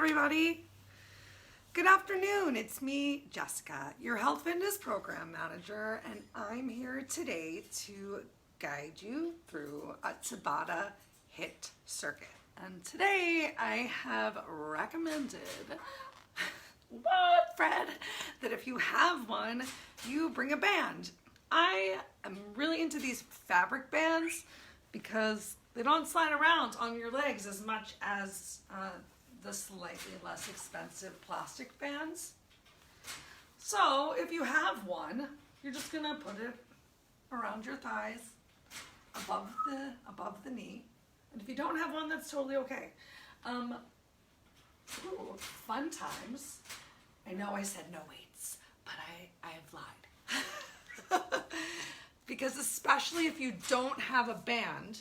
everybody. Good afternoon. It's me, Jessica, your Health Fitness Program Manager, and I'm here today to guide you through a Tabata HIIT circuit. And today I have recommended, what, Fred? That if you have one, you bring a band. I am really into these fabric bands because they don't slide around on your legs as much as the slightly less expensive plastic bands. So if you have one, you're just gonna put it around your thighs, above the knee. And if you don't have one, that's totally okay. Fun times. I know I said no weights, but I have lied. Because especially if you don't have a band,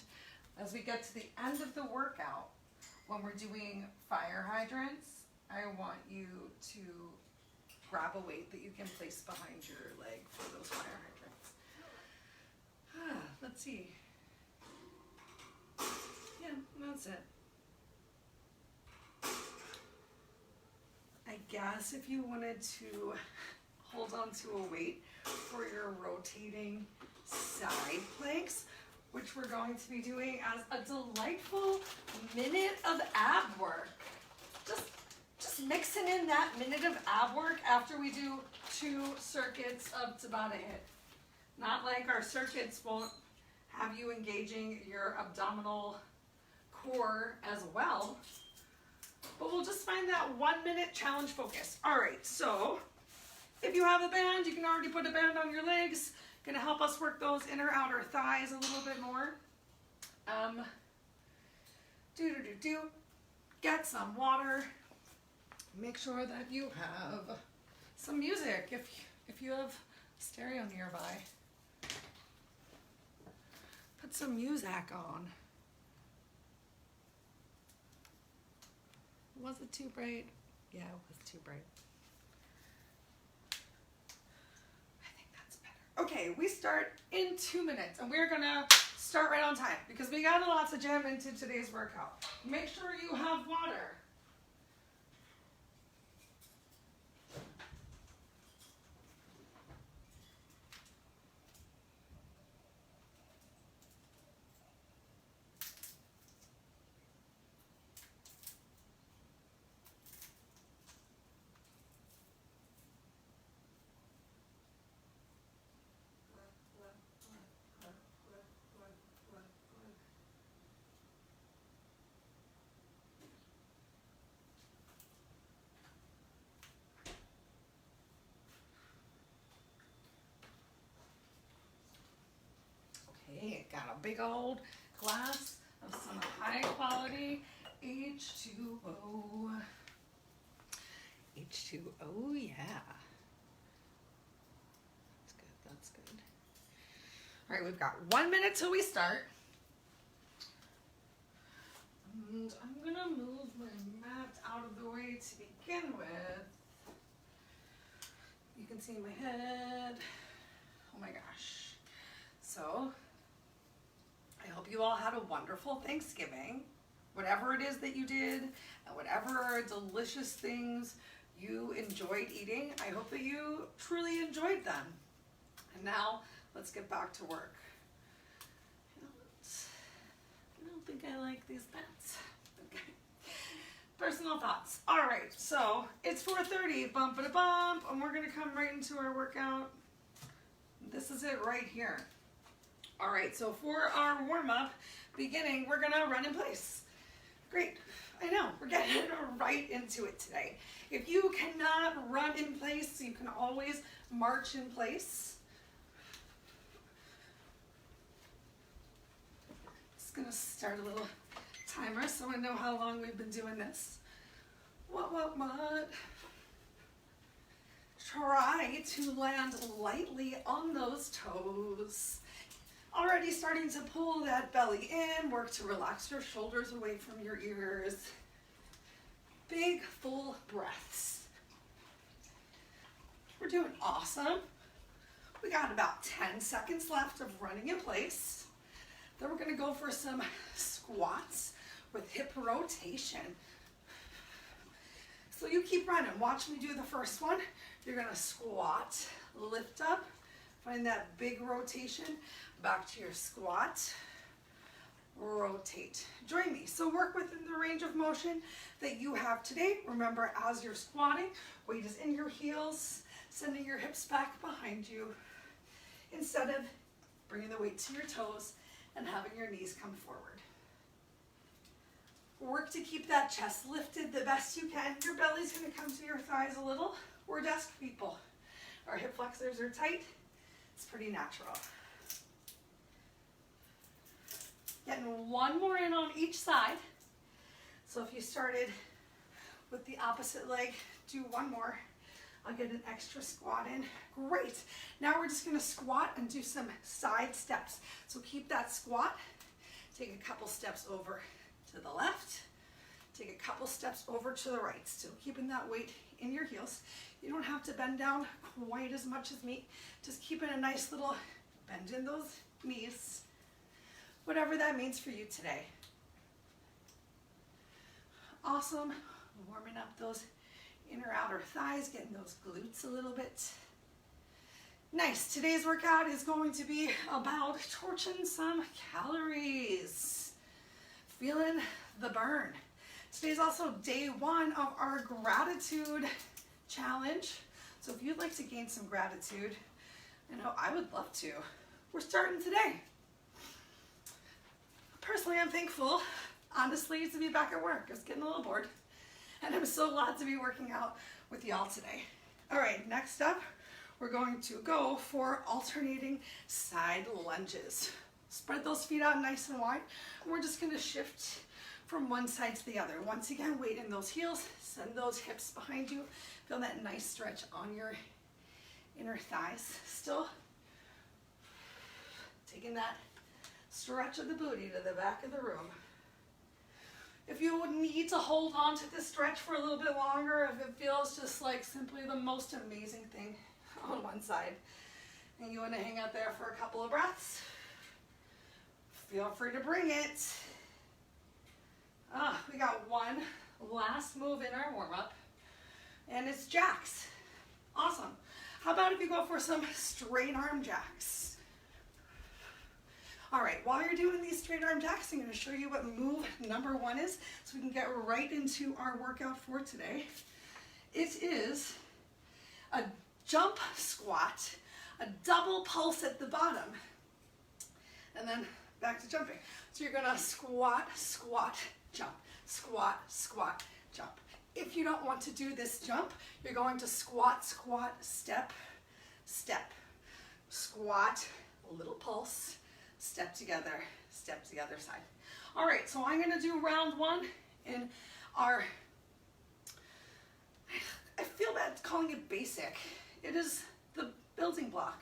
as we get to the end of the workout, when we're doing fire hydrants, I want you to grab a weight that you can place behind your leg for those fire hydrants. Let's see. Yeah, that's it. I guess if you wanted to hold on to a weight for your rotating side planks, which we're going to be doing as a delightful minute of ab work. Just mixing in that minute of ab work after we do 2 circuits of Tabata HIIT. Not like our circuits won't have you engaging your abdominal core as well, but we'll just find that 1 minute challenge focus. All right, so if you have a band, you can already put a band on your legs. Gonna help us work those inner outer thighs a little bit more. Get some water. Make sure that you have some music if you have stereo nearby. Put some music on. Was it too bright? Yeah, it was too bright. Okay, we start in 2 minutes, and we're gonna start right on time because we got lots of jam into today's workout. Make sure you have water. Got a big old glass of some high quality H2O. H2O, yeah. That's good, that's good. All right, we've got 1 minute till we start. And I'm gonna move my mat out of the way to begin with. You can see my head. Oh my gosh. So, I hope you all had a wonderful Thanksgiving, whatever it is that you did, and whatever delicious things you enjoyed eating. I hope that you truly enjoyed them. And now, let's get back to work. I don't think I like these pants. Okay. Personal thoughts. All right, so it's 4:30, bump-a-da-bump, and we're gonna come right into our workout. This is it right here. All right, so for our warm-up beginning, we're gonna run in place. Great, I know, we're getting right into it today. If you cannot run in place, you can always march in place. Just gonna start a little timer so I know how long we've been doing this. What? Try to land lightly on those toes. Already starting to pull that belly in, work to relax your shoulders away from your ears. Big, full breaths. We're doing awesome. We got about 10 seconds left of running in place. Then we're gonna go for some squats with hip rotation. So you keep running. Watch me do the first one. You're gonna squat, lift up, find that big rotation, back to your squat, rotate. Join me. So work within the range of motion that you have today. Remember, as you're squatting, weight is in your heels, sending your hips back behind you, instead of bringing the weight to your toes and having your knees come forward. Work to keep that chest lifted the best you can. Your belly's going to come to your thighs a little. We're desk people. Our hip flexors are tight. It's pretty natural. Getting one more in on each side. So if you started with the opposite leg, do one more. I'll get an extra squat in. Great. Now we're just going to squat and do some side steps. So keep that squat. Take a couple steps over to the left. Take a couple steps over to the right. Still keeping that weight in your heels. You don't have to bend down quite as much as me. Just keeping a nice little bend in those knees. Whatever that means for you today. Awesome. Warming up those inner outer thighs, getting those glutes a little bit. Nice. Today's workout is going to be about torching some calories. Feeling the burn. Today's also day one of our gratitude challenge. So if you'd like to gain some gratitude, I would love to. We're starting today. Personally, I'm thankful, honestly, to be back at work. I was getting a little bored. And I'm so glad to be working out with y'all today. All right, next up, we're going to go for alternating side lunges. Spread those feet out nice and wide. And we're just gonna shift from one side to the other. Once again, weight in those heels, send those hips behind you. Feel that nice stretch on your inner thighs. Still taking that stretch of the booty to the back of the room. If you would need to hold on to this stretch for a little bit longer, if it feels just like simply the most amazing thing on one side, and you want to hang out there for a couple of breaths, feel free to bring it. We got one last move in our warm-up, and it's jacks. Awesome. How about if you go for some straight arm jacks? All right, while you're doing these straight arm jacks, I'm going to show you what move number one is so we can get right into our workout for today. It is a jump squat, a double pulse at the bottom, and then back to jumping. So you're going to squat, squat, jump, squat, squat, jump. If you don't want to do this jump, you're going to squat, squat, step, step, squat, a little pulse, step to the other side. All right, so I'm gonna do round one in our, I feel bad calling it basic. It is the building block,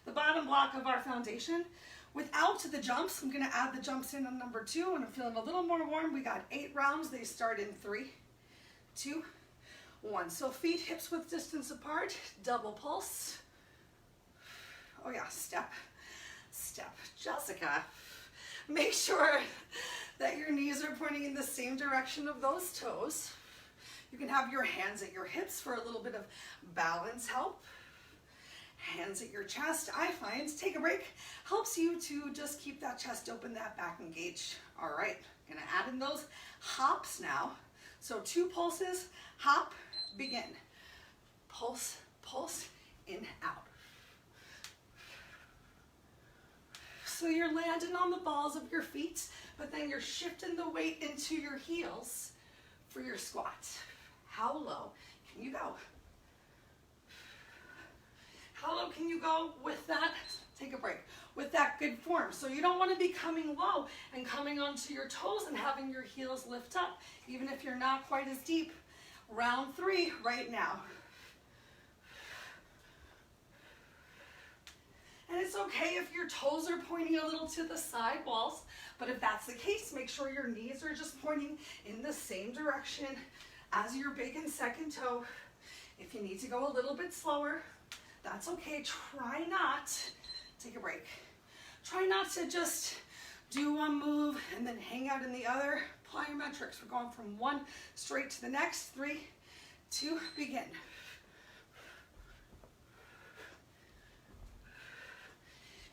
the bottom block of our foundation. Without the jumps, I'm gonna add the jumps in on number two, and I'm feeling a little more warm. We got 8 rounds. They start in 3, 2, 1. So feet, hips width distance apart, double pulse. Oh yeah, step, step. Jessica, make sure that your knees are pointing in the same direction of those toes. You can have your hands at your hips for a little bit of balance help. Hands at your chest, I find, take a break, helps you to just keep that chest open, that back engaged. All right, gonna add in those hops now. So 2 pulses, hop, begin. Pulse, pulse, in, out. So you're landing on the balls of your feet, but then you're shifting the weight into your heels for your squat. How low can you go? How low can you go with that? Take a break. With that good form. So you don't want to be coming low and coming onto your toes and having your heels lift up, even if you're not quite as deep. Round 3 right now. And it's okay if your toes are pointing a little to the side walls, but if that's the case, make sure your knees are just pointing in the same direction as your big and second toe. If you need to go a little bit slower, that's okay. Try not, take a break. Try not to just do one move and then hang out in the other. Plyometrics, we're going from one straight to the next. 3, 2, begin.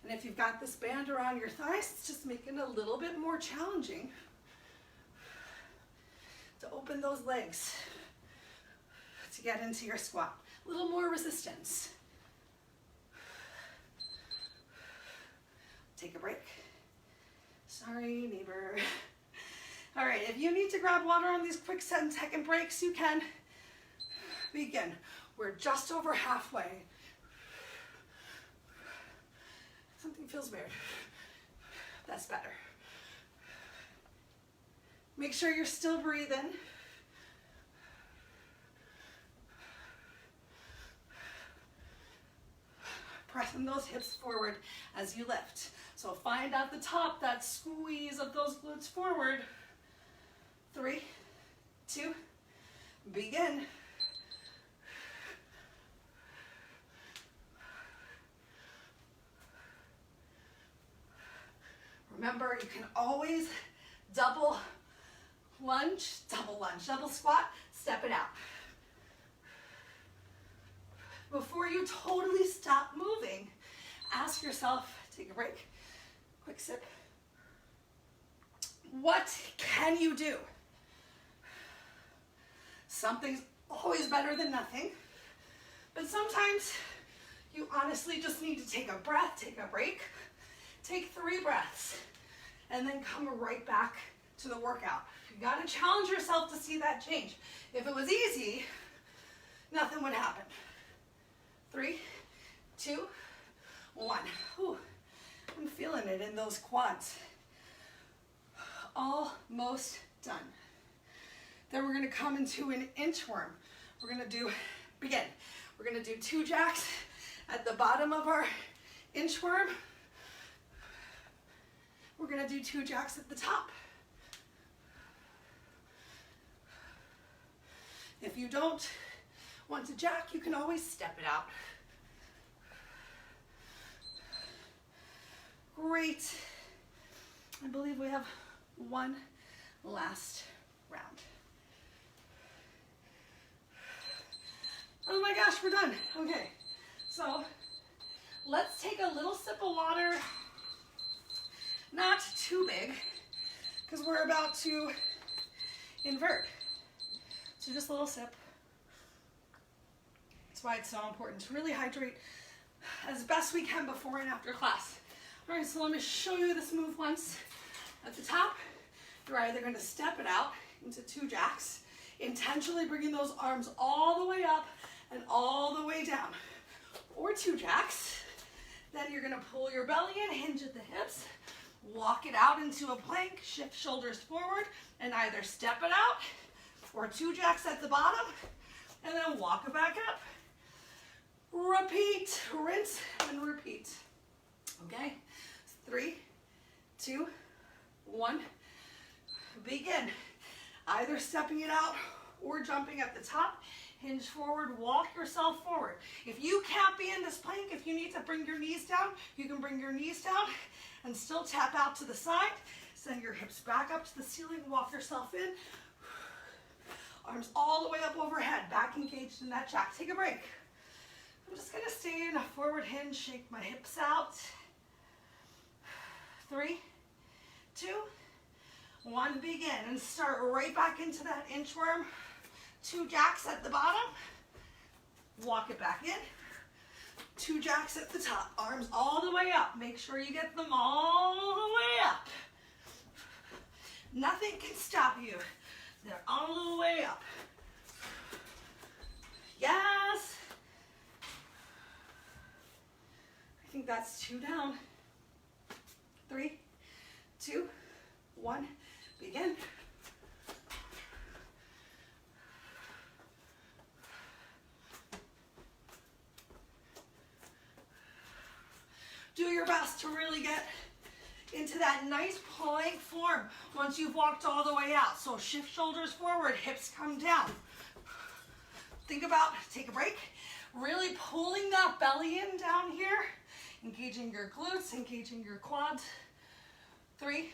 And if you've got this band around your thighs, it's just making it a little bit more challenging to open those legs to get into your squat. A little more resistance. Take a break. Sorry, neighbor. All right, if you need to grab water on these quick 10-second breaks, you can. Begin. We're just over halfway. Something feels weird. That's better. Make sure you're still breathing. Pressing those hips forward as you lift. So find at the top that squeeze of those glutes forward. 3, 2, begin. Remember, you can always double squat, step it out. Before you totally stop moving, ask yourself, take a break, quick sip. What can you do? Something's always better than nothing, but sometimes you honestly just need to take a breath, take a break, take 3 breaths, and then come right back to the workout. You gotta challenge yourself to see that change. If it was easy, nothing would happen. 3, 2, 1. Whew. I'm feeling it in those quads. Almost done. Then we're gonna come into an inchworm. We're gonna begin. We're gonna do 2 jacks at the bottom of our inchworm. We're gonna do 2 jacks at the top. If you don't want to jack, you can always step it out. Great. I believe we have one last round. Oh my gosh, we're done. Okay, so let's take a little sip of water. Not too big, because we're about to invert. So just a little sip. That's why it's so important to really hydrate as best we can before and after class. All right, so let me show you this move once. At the top, you're either going to step it out into 2 jacks, intentionally bringing those arms all the way up and all the way down, or 2 jacks. Then you're going to pull your belly in, hinge at the hips, walk it out into a plank, shift shoulders forward, and either step it out or 2 jacks at the bottom, and then walk it back up. Repeat, rinse, and repeat. Okay, 3, 2, 1, begin. Either stepping it out or jumping at the top. Hinge forward, walk yourself forward. If you can't be in this plank, if you need to bring your knees down, you can bring your knees down and still tap out to the side. Send your hips back up to the ceiling, walk yourself in. Arms all the way up overhead, back engaged in that jack. Take a break. I'm just gonna stay in a forward hinge, shake my hips out. 3, 2, 1, begin. And start right back into that inchworm. 2 jacks at the bottom. Walk it back in. 2 jacks at the top. Arms all the way up. Make sure you get them all the way up. Nothing can stop you. They're all the way up. Yes. I think that's 2 down. 3, 2, 1, begin. Do your best to really get into that nice plank form once you've walked all the way out. So shift shoulders forward, hips come down. Think about, take a break, really pulling that belly in down here, engaging your glutes, engaging your quads. 3,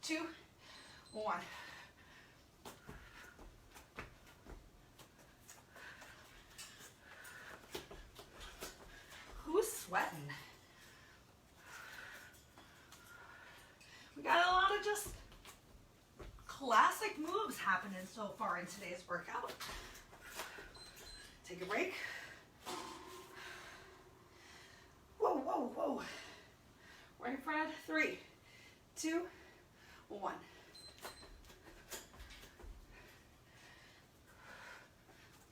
2, 1. classic moves happening so far in today's workout. Take a break. Whoa, whoa, whoa. Ready, Fred? 3, 2, 1.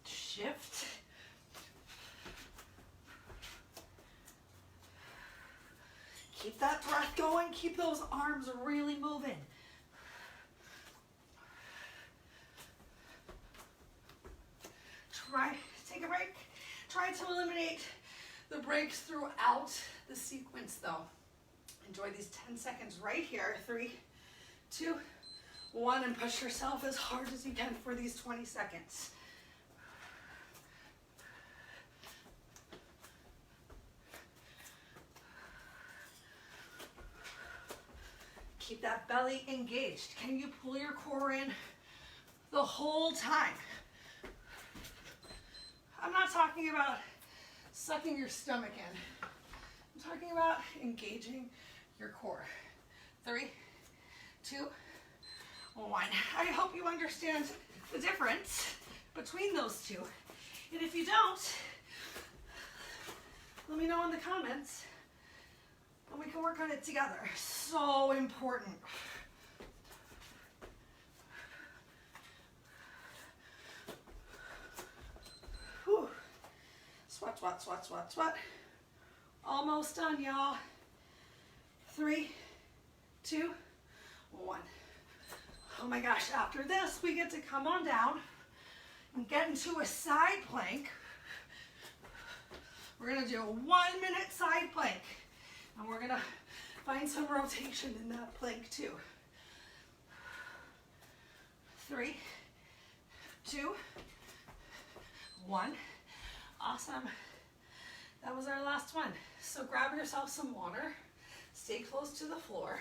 Shift. Keep that breath going. Keep those arms really moving. Take a break. Try to eliminate the breaks throughout the sequence though. Enjoy these 10 seconds right here. 3, 2, 1, and push yourself as hard as you can for these 20 seconds. Keep that belly engaged. Can you pull your core in the whole time? I'm not talking about sucking your stomach in. I'm talking about engaging your core. 3, 2, 1. I hope you understand the difference between those two. And if you don't, let me know in the comments and we can work on it together. So important. Whew. Sweat, sweat, sweat, sweat, sweat. Almost done, y'all. 3, 2, 1. Oh my gosh, after this, we get to come on down and get into a side plank. We're gonna do a 1-minute side plank. And we're gonna find some rotation in that plank too. 3, 2, 1. Awesome. That was our last one. So grab yourself some water, stay close to the floor,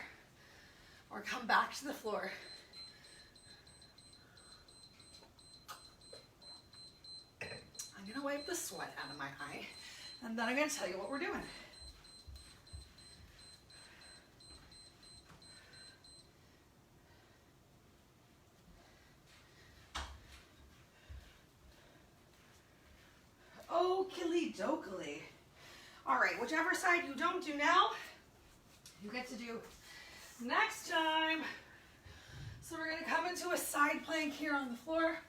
or come back to the floor. I'm gonna wipe the sweat out of my eye, and then I'm gonna tell you what we're doing. Okily dokily. All right, whichever side you don't do now, you get to do next time. So we're gonna come into a side plank here on the floor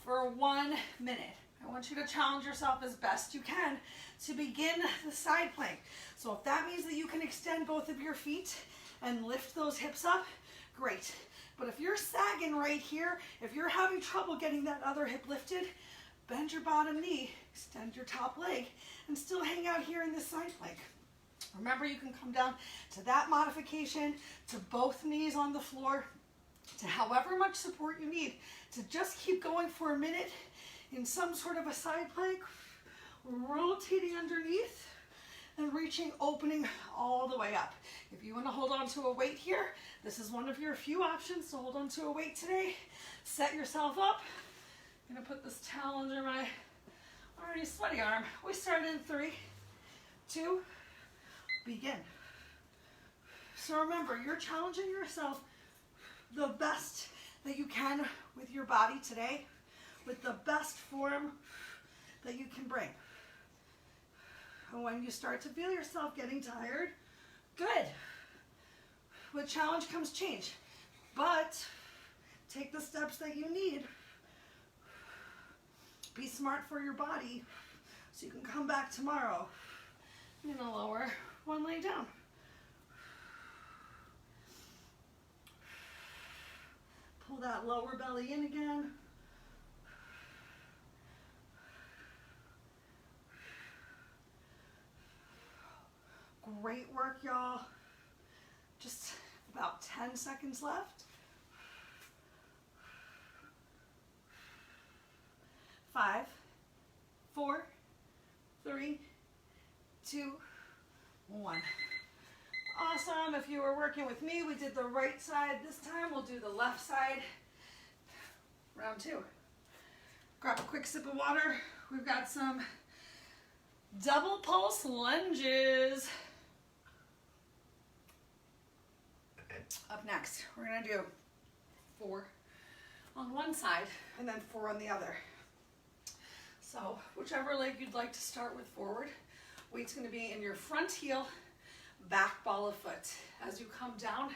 for 1 minute. I want you to challenge yourself as best you can to begin the side plank. So if that means that you can extend both of your feet and lift those hips up, great. But if you're sagging right here, if you're having trouble getting that other hip lifted, bend your bottom knee, extend your top leg, and still hang out here in this side plank. Remember, you can come down to that modification, to both knees on the floor, to however much support you need, to just keep going for a minute in some sort of a side plank, rotating underneath and reaching, opening all the way up. If you want to hold on to a weight here, this is one of your few options to hold on to a weight today. Set yourself up. I'm gonna put this towel under my already sweaty arm. We start in 3, 2, begin. So remember, you're challenging yourself the best that you can with your body today, with the best form that you can bring. And when you start to feel yourself getting tired, good. With challenge comes change. But take the steps that you need. Be smart for your body so you can come back tomorrow in a lower one, lay down. Pull that lower belly in again. Great work, y'all. Just about 10 seconds left. 5, 4, 3, 2, 1. Awesome. If you were working with me, we did the right side. This time we'll do the left side. Round 2. Grab a quick sip of water. We've got some double pulse lunges. Up next, we're gonna do 4 on one side and then 4 on the other. So whichever leg you'd like to start with forward, weight's gonna be in your front heel, back ball of foot. As you come down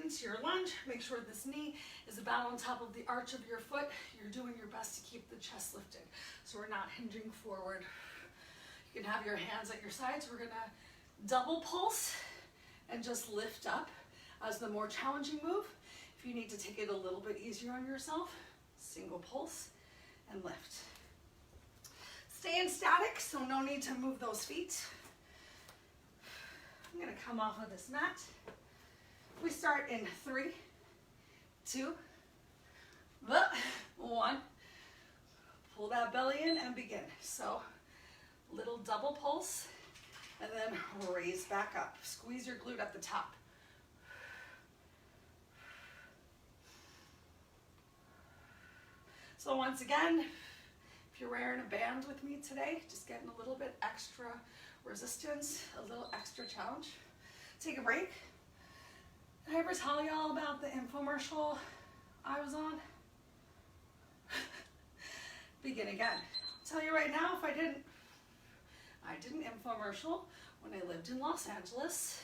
into your lunge, make sure this knee is about on top of the arch of your foot. You're doing your best to keep the chest lifted, so we're not hinging forward. You can have your hands at your sides. We're gonna double pulse and just lift up as the more challenging move. If you need to take it a little bit easier on yourself, single pulse and lift. Stay in static, so no need to move those feet. I'm gonna come off of this mat. We start in 3, 2, 1. Pull that belly in and begin. So little double pulse and then raise back up. Squeeze your glute at the top. So once again, if you're wearing a band with me today, just getting a little bit extra resistance, a little extra challenge. Take a break. Did I ever tell y'all about the infomercial I was on? Begin again. I'll tell you right now, if I did an infomercial when I lived in Los Angeles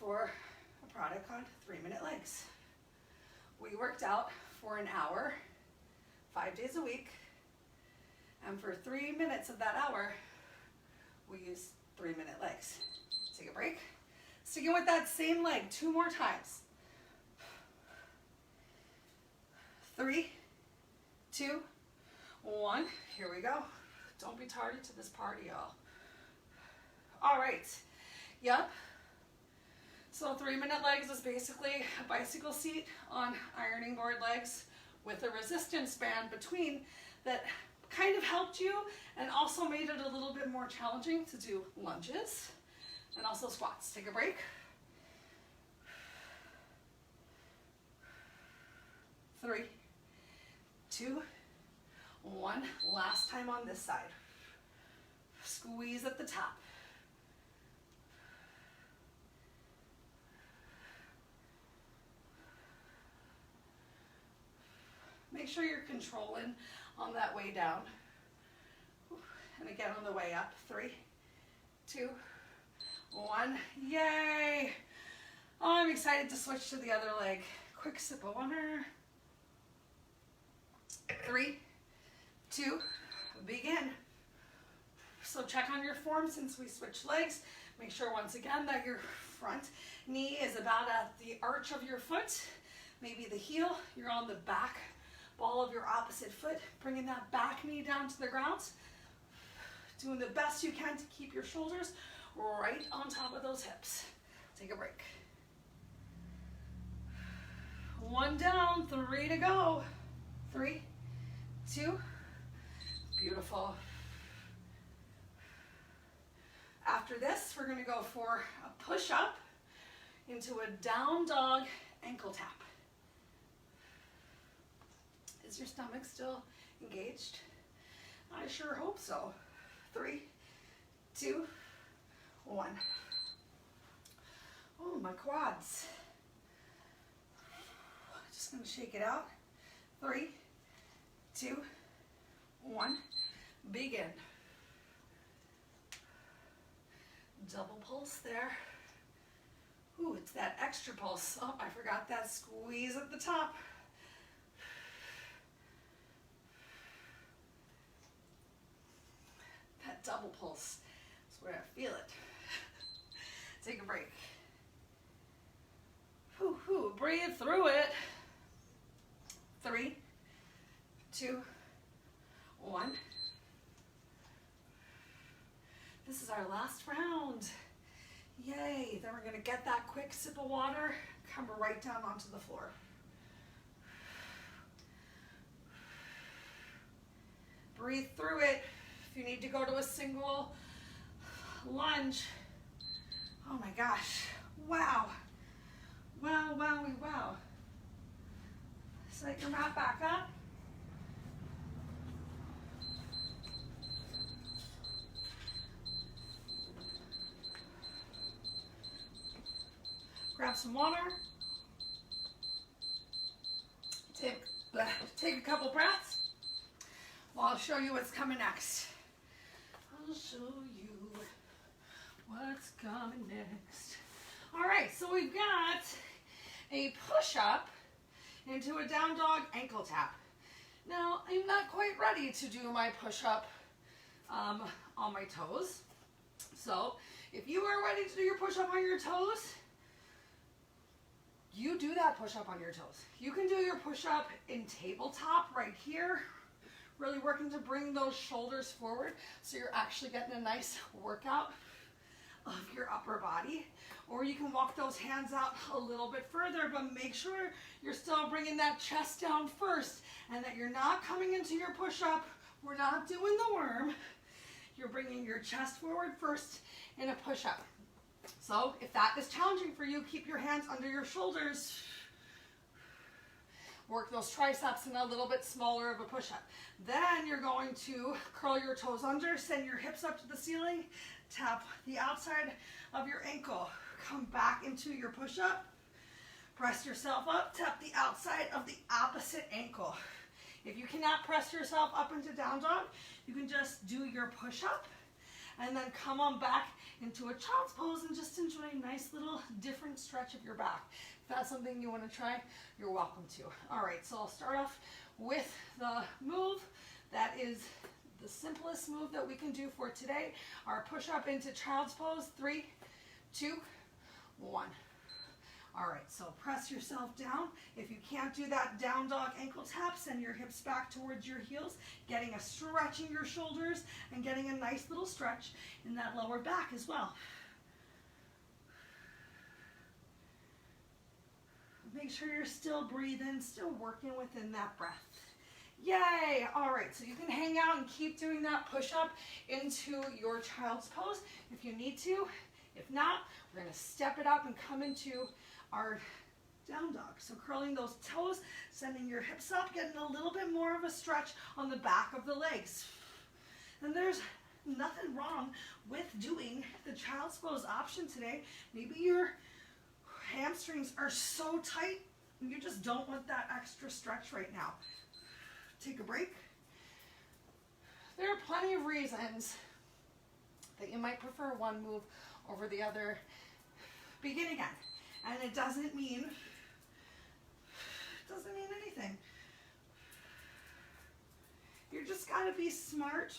for a product called 3-Minute Legs. We worked out for an hour, 5 days a week, and for 3 minutes of that hour, we used 3-minute legs. Take a break. Sticking with that same leg 2 more times. 3, 2, 1. Here we go. Don't be tardy to this party, y'all. All right. Yep. So 3-minute legs is basically a bicycle seat on ironing board legs with a resistance band between that kind of helped you and also made it a little bit more challenging to do lunges and also squats. Take a break. 3, 2, 1. Last time on this side. Squeeze at the top. Make sure you're controlling on that way down. And again on the way up. 3, 2, 1. Yay! Oh, I'm excited to switch to the other leg. Quick sip of water. 3, 2, begin. So check on your form since we switched legs. Make sure once again that your front knee is about at the arch of your foot. Maybe the heel, you're on the back ball of your opposite foot, bringing that back knee down to the ground. Doing the best you can to keep your shoulders right on top of those hips. Take a break. 1 down, 3 to go. 3, 2, beautiful. After this, we're gonna go for a push-up into a down dog ankle tap. Is your stomach still engaged? I sure hope so. 3, 2, 1. Oh, my quads. Just gonna shake it out. 3, 2, 1. Begin. Double pulse there. Ooh, it's that extra pulse. Oh, I forgot that squeeze at the top. That double pulse is where I feel it. Take a break. Breathe through it. 3, 2, 1. This is our last round. Yay. Then we're going to get that quick sip of water, come right down onto the floor. Breathe through it. If you need to go to a single lunge. Oh my gosh. Wow. Wow, wowie, wow. Set your mat back up. Grab some water. take a couple breaths. Well, I'll show you what's coming next. I'll show you what's coming next. All right, so we've got a push-up into a down dog ankle tap. Now, I'm not quite ready to do my push-up on my toes. So, if you are ready to do your push-up on your toes, you do that push-up on your toes. You can do your push-up in tabletop right here, really working to bring those shoulders forward so you're actually getting a nice workout of your upper body. Or you can walk those hands out a little bit further, but make sure you're still bringing that chest down first and that you're not coming into your push-up. We're not doing the worm. You're bringing your chest forward first in a push-up. So if that is challenging for you, keep your hands under your shoulders. Work those triceps in a little bit smaller of a push-up. Then you're going to curl your toes under, send your hips up to the ceiling, tap the outside of your ankle. Come back into your push-up. Press yourself up, tap the outside of the opposite ankle. If you cannot press yourself up into down dog, you can just do your push-up and then come on back into a child's pose and just enjoy a nice little different stretch of your back. If that's something you want to try, you're welcome to. All right, so I'll start off with the move that is the simplest move that we can do for today. Our push-up into child's pose. 3, 2, 1. All right, so press yourself down. If you can't do that down dog ankle tap, send your hips back towards your heels, getting a stretch in your shoulders and getting a nice little stretch in that lower back as well. Make sure you're still breathing, still working within that breath. Yay! All right, so you can hang out and keep doing that push-up into your child's pose if you need to. If not, we're gonna step it up and come into our down dog. So curling those toes, sending your hips up, getting a little bit more of a stretch on the back of the legs. And there's nothing wrong with doing the child's pose option today. Maybe your hamstrings are so tight and you just don't want that extra stretch right now. Take a break. There are plenty of reasons that you might prefer one move over the other. Begin again. And it doesn't mean anything. You just got to be smart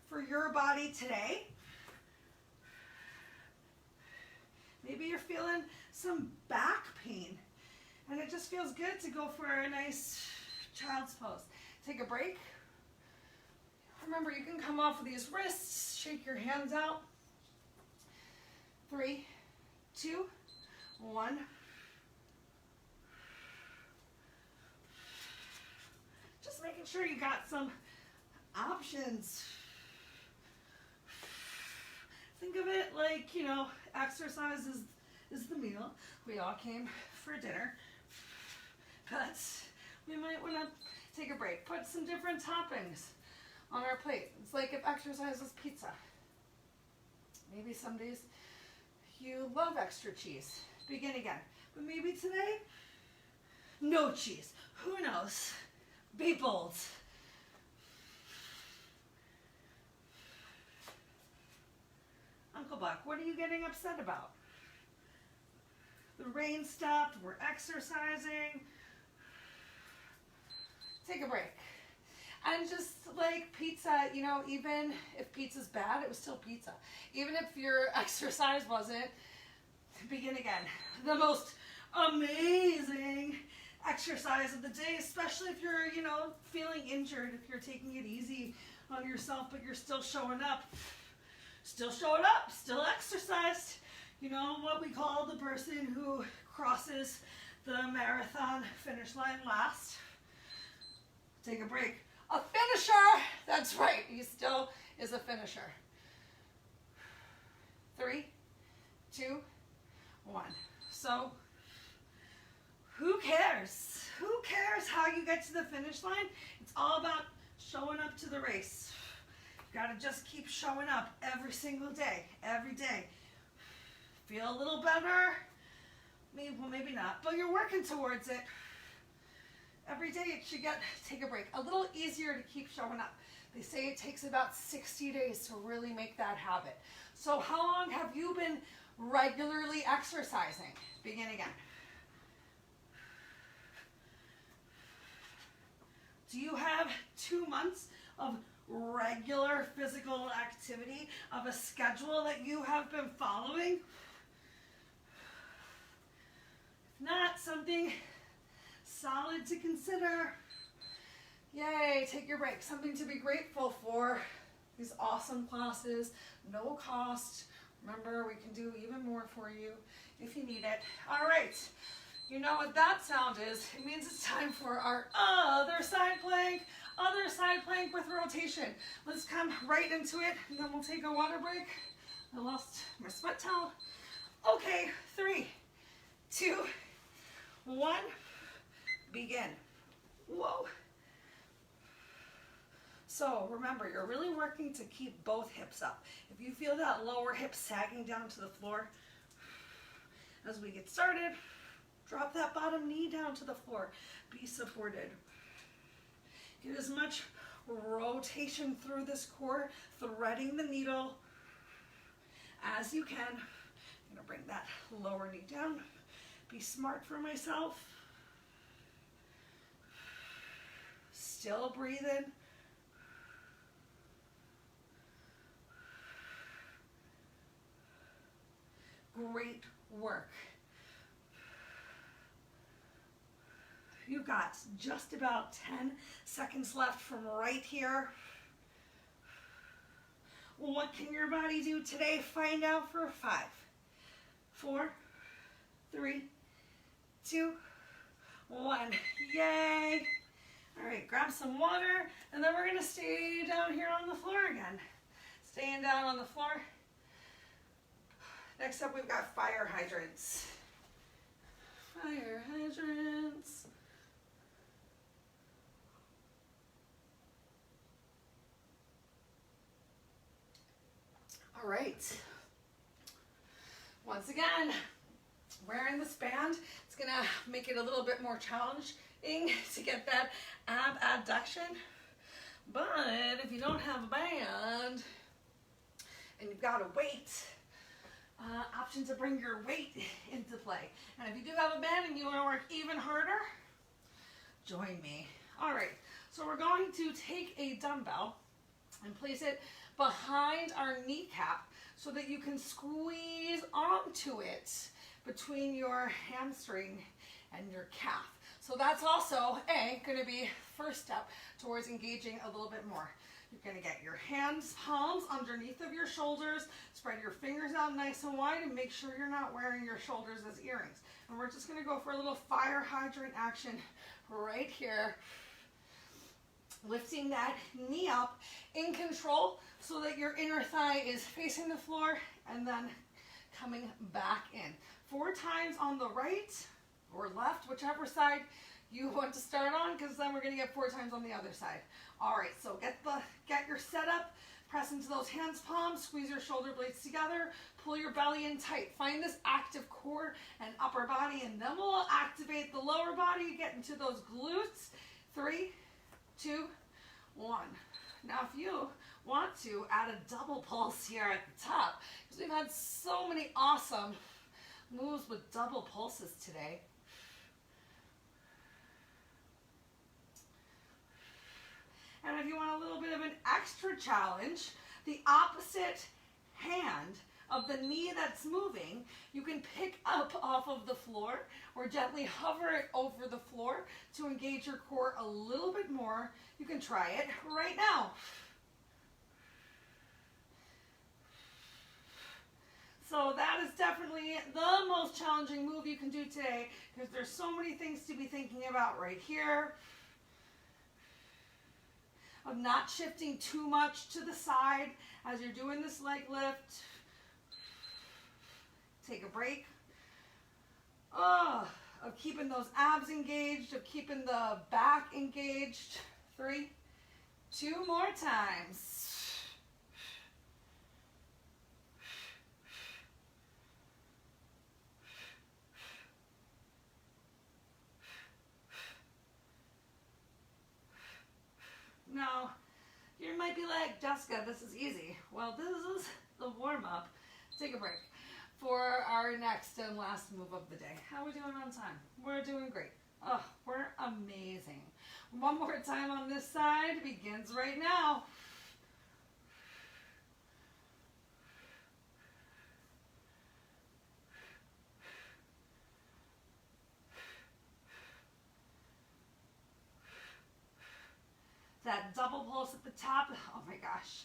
for your body today. Maybe you're feeling some back pain and it just feels good to go for a nice child's pose. Take a break. Remember, you can come off of these wrists, shake your hands out. 3, 2, 1. Just making sure you got some options. Think of it like, you know, exercise is the meal. We all came for dinner, but we might want to take a break. Put some different toppings on our plate. It's like if exercise is pizza. Maybe some days you love extra cheese. Begin again. But maybe today, no cheese. Who knows? Be bold. Uncle Buck, what are you getting upset about? The rain stopped. We're exercising. Take a break. And just like pizza, you know, even if pizza's bad, it was still pizza. Even if your exercise wasn't, begin again. The most amazing exercise of the day, especially if you're, you know, feeling injured, if you're taking it easy on yourself, but you're still showing up. Still showing up, still exercised. You know what we call the person who crosses the marathon finish line last? Take a break. A finisher! That's right, he still is a finisher. 3, 2, 1. So, who cares? Who cares how you get to the finish line? It's all about showing up to the race. You gotta just keep showing up every single day, every day. Feel a little better? Maybe, well, maybe not, but you're working towards it. every day it should take a break. A little easier to keep showing up. They say it takes about 60 days to really make that habit. So how long have you been regularly exercising? Begin again. Do you have 2 months of regular physical activity, of a schedule that you have been following? If not, something solid to consider. Yay, take your break. Something to be grateful for. These awesome classes, no cost. Remember, we can do even more for you if you need it. All right, you know what that sound is. It means it's time for our other side plank with rotation. Let's come right into it, and then we'll take a water break. I lost my sweat towel. Okay, 3, 2, 1, begin. Whoa. So remember, you're really working to keep both hips up. If you feel that lower hip sagging down to the floor, as we get started, drop that bottom knee down to the floor. Be supported. Get as much rotation through this core, threading the needle as you can. I'm gonna bring that lower knee down. Be smart for myself. Still breathing. Great work. You've got just about 10 seconds left from right here. What can your body do today? Find out for 5, 4, 3, 2, 1. Yay! All right, grab some water, and then we're gonna stay down here on the floor again. Staying down on the floor. Next up, we've got fire hydrants. Fire hydrants. All right. Once again, wearing this band, it's gonna make it a little bit more challenging to get that ab adduction. But if you don't have a band and you've got a weight, option to bring your weight into play. And if you do have a band and you want to work even harder, join me. All right, so we're going to take a dumbbell and place it behind our kneecap so that you can squeeze onto it between your hamstring and your calf. So that's also going to be first step towards engaging a little bit more. You're going to get your hands, palms underneath of your shoulders, spread your fingers out nice and wide, and make sure you're not wearing your shoulders as earrings. And we're just going to go for a little fire hydrant action right here. Lifting that knee up in control so that your inner thigh is facing the floor, and then coming back in. 4 times on the right or left, whichever side you want to start on, because then we're going to get 4 times on the other side. All right, so get your setup, press into those hands, palms, squeeze your shoulder blades together, pull your belly in tight. Find this active core and upper body, and then we'll activate the lower body, get into those glutes. 3, 2, 1. Now, if you want to add a double pulse here at the top, because we've had so many awesome moves with double pulses today. And if you want a little bit of an extra challenge, the opposite hand of the knee that's moving, you can pick up off of the floor or gently hover it over the floor to engage your core a little bit more. You can try it right now. So that is definitely the most challenging move you can do today, because there's so many things to be thinking about right here. Of not shifting too much to the side as you're doing this leg lift. Take a break. Of keeping those abs engaged, of keeping the back engaged. 3, 2 more times. might be like, Jessica, this is easy. Well, this is the warm-up. Take a break for our next and last move of the day. How are we doing on time? We're doing great. Oh, we're amazing. One more time on this side. Begins right now. That double pulse at the top, oh my gosh.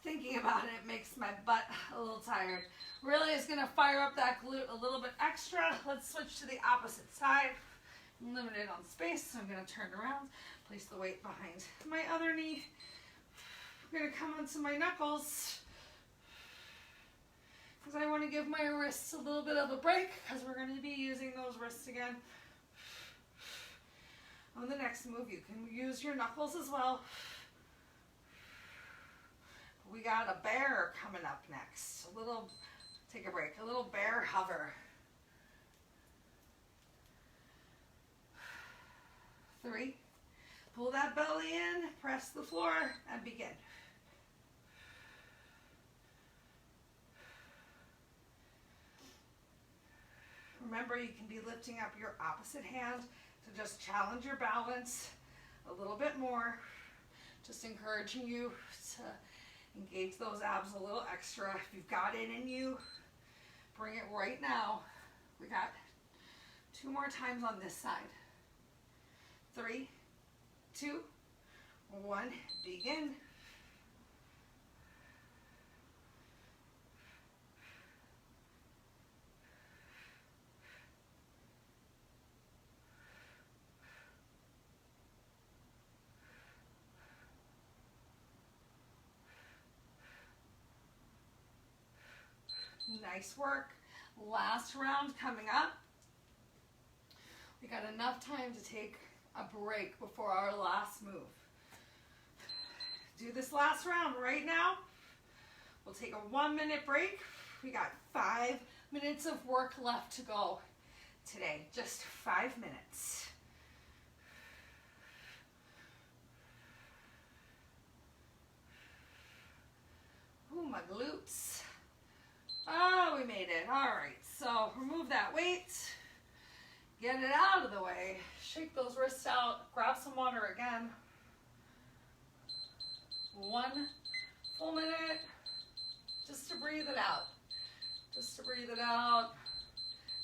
Thinking about it makes my butt a little tired. Really is gonna fire up that glute a little bit extra. Let's switch to the opposite side. I'm limited on space, so I'm gonna turn around, place the weight behind my other knee. I'm gonna come onto my knuckles, because I wanna give my wrists a little bit of a break, because we're gonna be using those wrists again. On the next move, you can use your knuckles as well. We got a bear coming up next. Take a break, a little bear hover. 3, pull that belly in, press the floor, and begin. Remember, you can be lifting up your opposite hand to just challenge your balance a little bit more. Just encouraging you to engage those abs a little extra. If you've got it in you, bring it right now. We got 2 more times on this side. 3, 2, 1, begin. Nice work. Last round coming up. We got enough time to take a break before our last move. Do this last round right now. We'll take a 1-minute break. We got 5 minutes of work left to go today. Just 5 minutes. Ooh, my glutes. Oh, we made it. All right, so remove that weight. Get it out of the way. Shake those wrists out. Grab some water again. 1 full minute just to breathe it out. Just to breathe it out.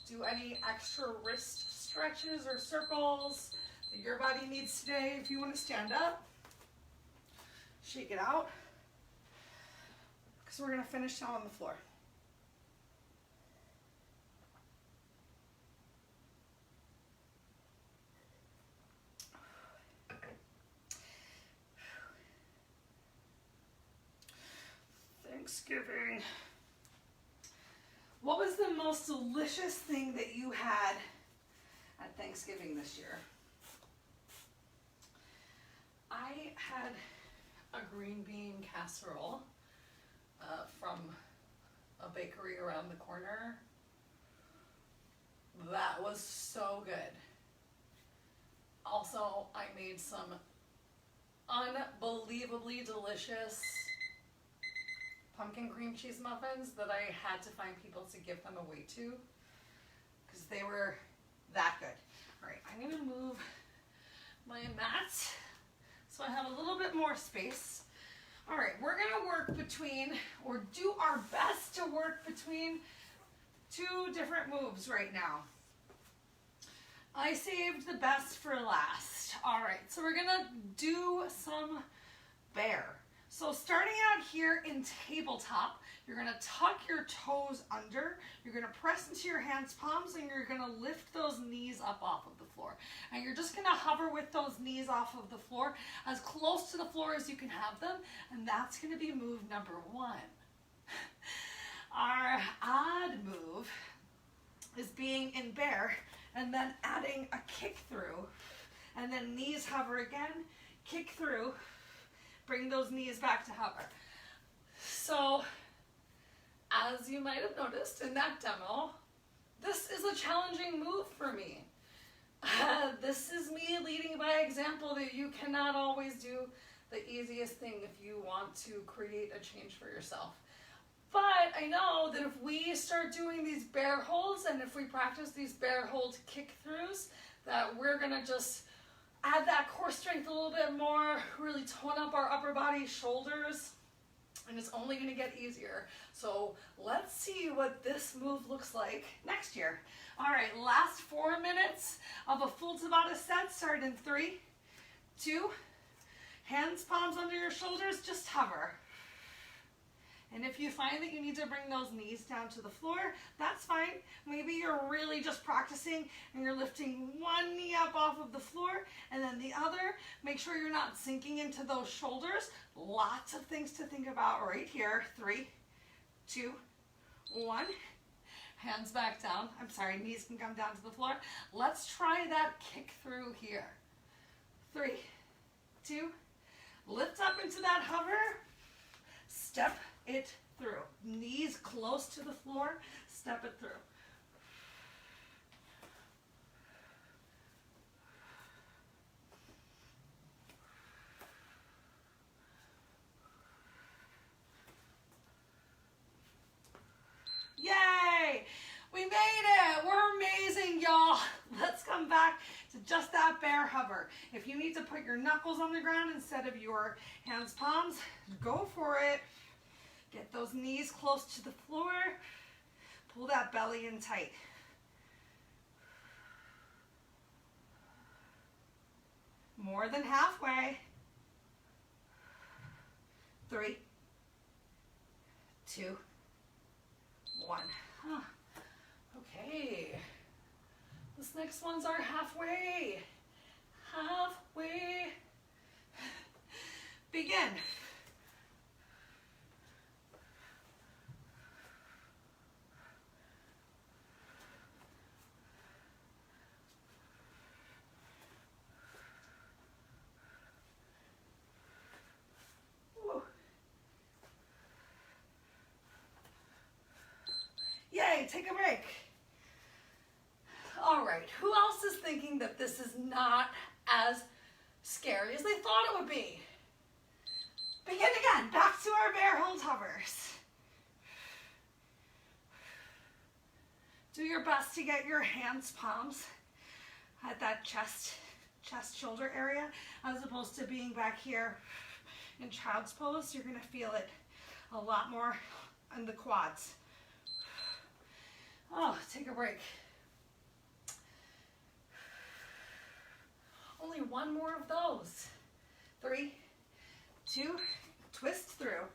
Do any extra wrist stretches or circles that your body needs today. If you want to stand up, shake it out. Because we're going to finish down on the floor. Thanksgiving. What was the most delicious thing that you had at Thanksgiving this year? I had a green bean casserole from a bakery around the corner. That was so good. Also, I made some unbelievably delicious pumpkin cream cheese muffins that I had to find people to give them away to because they were that good. All right, I'm gonna move my mat so I have a little bit more space. All right, we're gonna work between, or do our best to work between 2 different moves right now. I saved the best for last. All right, so we're gonna do some bear. So starting out here in tabletop, you're gonna tuck your toes under, you're gonna press into your hands palms, and you're gonna lift those knees up off of the floor. And you're just gonna hover with those knees off of the floor, as close to the floor as you can have them, and that's gonna be move number 1. Our odd move is being in bear, and then adding a kick through, and then knees hover again, kick through, bring those knees back to hover. So, as you might have noticed in that demo, this is a challenging move for me. This is me leading by example that you cannot always do the easiest thing if you want to create a change for yourself. But I know that if we start doing these bear holds and if we practice these bear hold kick throughs, that we're gonna just add that core strength a little bit more, really tone up our upper body, shoulders, and it's only gonna get easier. So let's see what this move looks like next year. All right, last 4 minutes of a full Tabata set. Start in 3, 2, hands, palms under your shoulders, just hover. And if you find that you need to bring those knees down to the floor, that's fine. Maybe you're really just practicing and you're lifting one knee up off of the floor and then the other. Make sure you're not sinking into those shoulders. Lots of things to think about right here. 3, 2, 1. Hands back down. I'm sorry, knees can come down to the floor. Let's try that kick through here. 3, 2, lift up into that hover. Step it through. Knees close to the floor, step it through. Yay! We made it! We're amazing, y'all. Let's come back to just that bear hover. If you need to put your knuckles on the ground instead of your hands, palms, go for it. Get those knees close to the floor. Pull that belly in tight. More than halfway. 3, 2, 1. Okay. This next one's our halfway. Halfway. Begin. Yay, take a break. All right, who else is thinking that this is not as scary as they thought it would be? Begin again, back to our bear hold hovers. Do your best to get your hands, palms at that chest, shoulder area, as opposed to being back here in child's pose. You're gonna feel it a lot more in the quads. Oh, take a break. Only one more of those. 3, 2, twist through.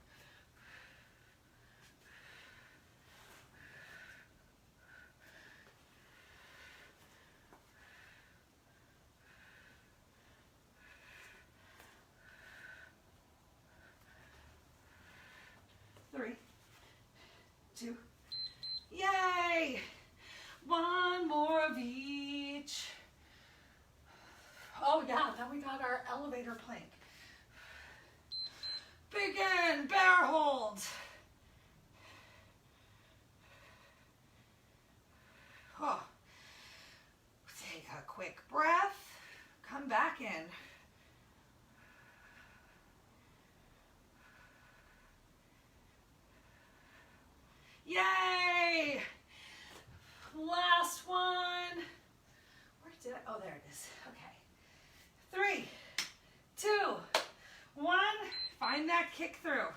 Three, 2, yay! One more of each. Oh yeah, then we got our elevator plank. Begin, bear hold. Oh. Take a quick breath. Come back in. Yay! Last one. Where did I? Oh, there it is. Okay. 3, 2, 1. Find that kick through.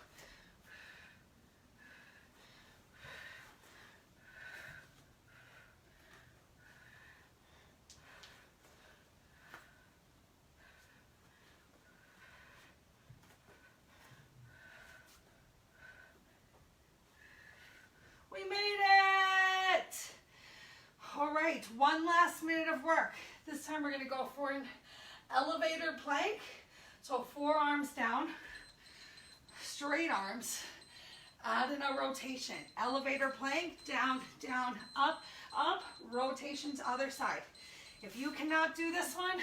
We made it! All right, one last minute of work. This time we're gonna go for an elevator plank. So forearms down, straight arms, add in a rotation. Elevator plank, down, down, up, up, rotation to other side. If you cannot do this one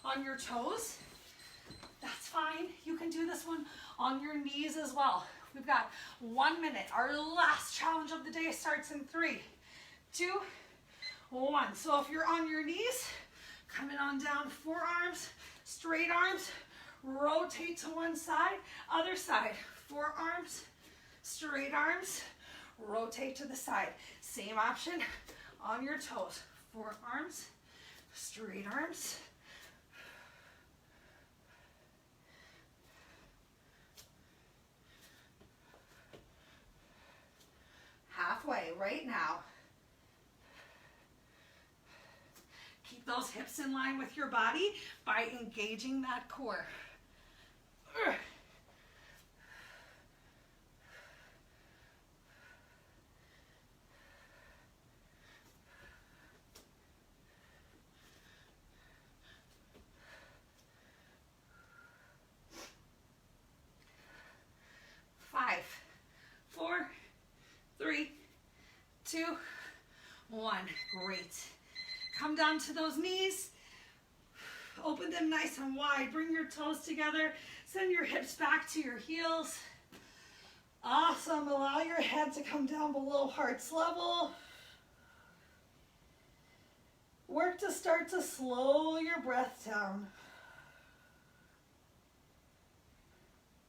on your toes, that's fine. You can do this one on your knees as well. We've got 1 minute. Our last challenge of the day starts in 3, 2, 1. So if you're on your knees, coming on down, forearms, straight arms, rotate to one side, other side. Forearms, straight arms, rotate to the side. Same option on your toes. Forearms, straight arms. Halfway right now. Keep those hips in line with your body by engaging that core. 5, 4, 3, 2, 1. Great. Come down to those knees. Open them nice and wide. Bring your toes together. Send your hips back to your heels. Awesome. Allow your head to come down below heart's level. Work to start to slow your breath down.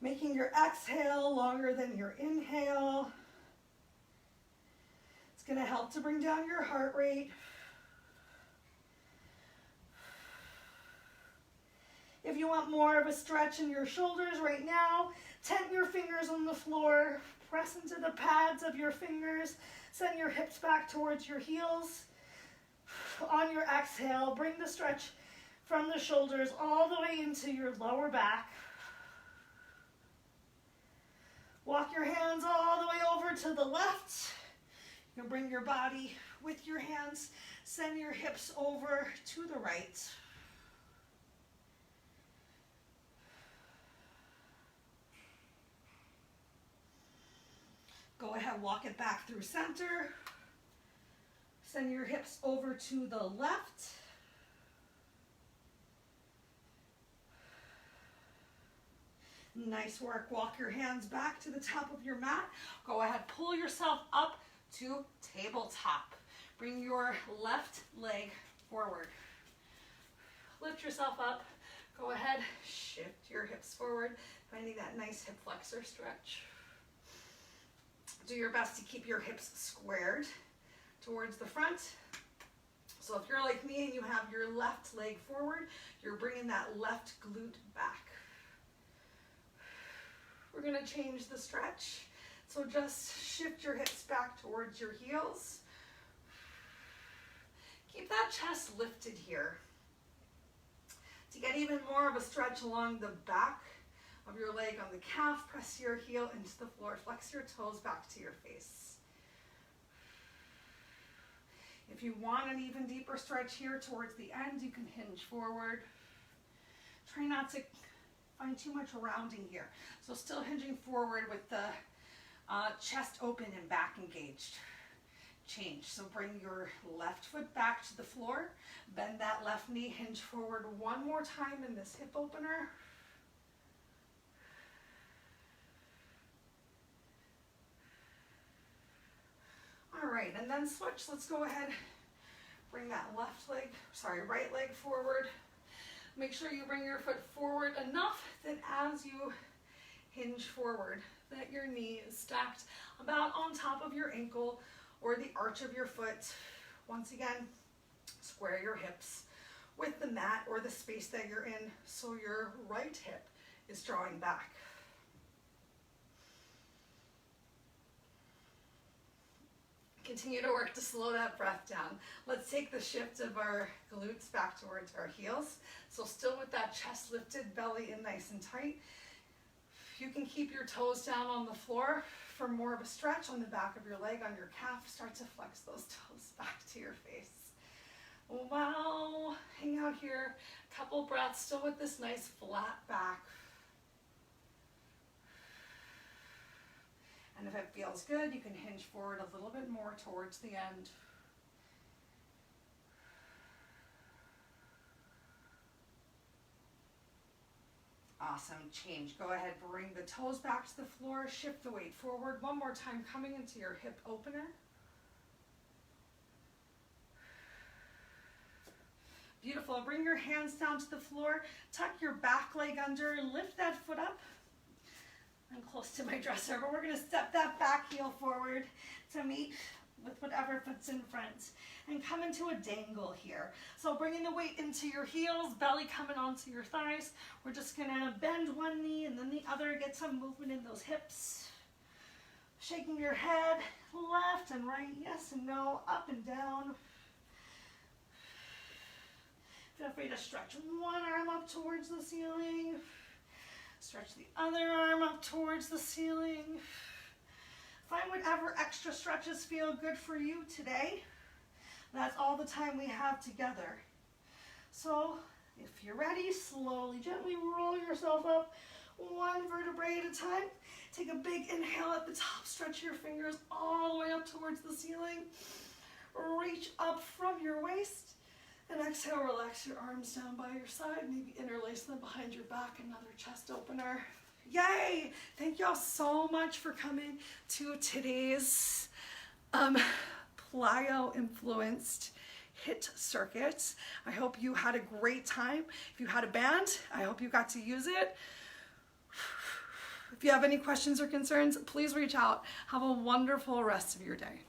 Making your exhale longer than your inhale. It's going to help to bring down your heart rate. If you want more of a stretch in your shoulders right now, tent your fingers on the floor, press into the pads of your fingers, send your hips back towards your heels. On your exhale, bring the stretch from the shoulders all the way into your lower back. Walk your hands all the way over to the left. You'll bring your body with your hands, send your hips over to the right. Go ahead, walk it back through center. Send your hips over to the left. Nice work. Walk your hands back to the top of your mat. Go ahead, pull yourself up to tabletop. Bring your left leg forward. Lift yourself up. Go ahead, shift your hips forward, finding that nice hip flexor stretch. Do your best to keep your hips squared towards the front. So if you're like me and you have your left leg forward, you're bringing that left glute back. We're going to change the stretch. So just shift your hips back towards your heels. Keep that chest lifted here. To get even more of a stretch along the back of your leg on the calf, press your heel into the floor. Flex your toes back to your face. If you want an even deeper stretch here towards the end, you can hinge forward. Try not to find too much rounding here. So still hinging forward with the chest open and back engaged. Change. So bring your left foot back to the floor. Bend that left knee, hinge forward one more time in this hip opener. All right, and then switch. Let's go ahead. Bring that right leg forward. Make sure you bring your foot forward enough that as you hinge forward, that your knee is stacked about on top of your ankle or the arch of your foot. Once again, square your hips with the mat or the space that you're in so your right hip is drawing back. Continue to work to slow that breath down. Let's take the shift of our glutes back towards our heels. So still with that chest lifted, belly in nice and tight. You can keep your toes down on the floor for more of a stretch on the back of your leg, on your calf. Start to flex those toes back to your face. Wow, hang out here. Couple breaths, still with this nice flat back. And if it feels good, you can hinge forward a little bit more towards the end. Awesome. Change. Go ahead, bring the toes back to the floor, shift the weight forward. One more time, coming into your hip opener. Beautiful. Bring your hands down to the floor. Tuck your back leg under. Lift that foot up. I'm close to my dresser, but we're going to step that back heel forward to meet with whatever foot's in front. And come into a dangle here. So bringing the weight into your heels, belly coming onto your thighs. We're just going to bend one knee and then the other. Get some movement in those hips. Shaking your head left and right, yes and no, up and down. Feel free to stretch one arm up towards the ceiling. Stretch the other arm up towards the ceiling. Find whatever extra stretches feel good for you today. That's all the time we have together. So if you're ready, slowly, gently roll yourself up one vertebrae at a time. Take a big inhale at the top. Stretch your fingers all the way up towards the ceiling. Reach up from your waist. And exhale, relax your arms down by your side. Maybe interlace them behind your back. Another chest opener. Yay! Thank y'all so much for coming to today's plyo-influenced HIIT circuit. I hope you had a great time. If you had a band, I hope you got to use it. If you have any questions or concerns, please reach out. Have a wonderful rest of your day.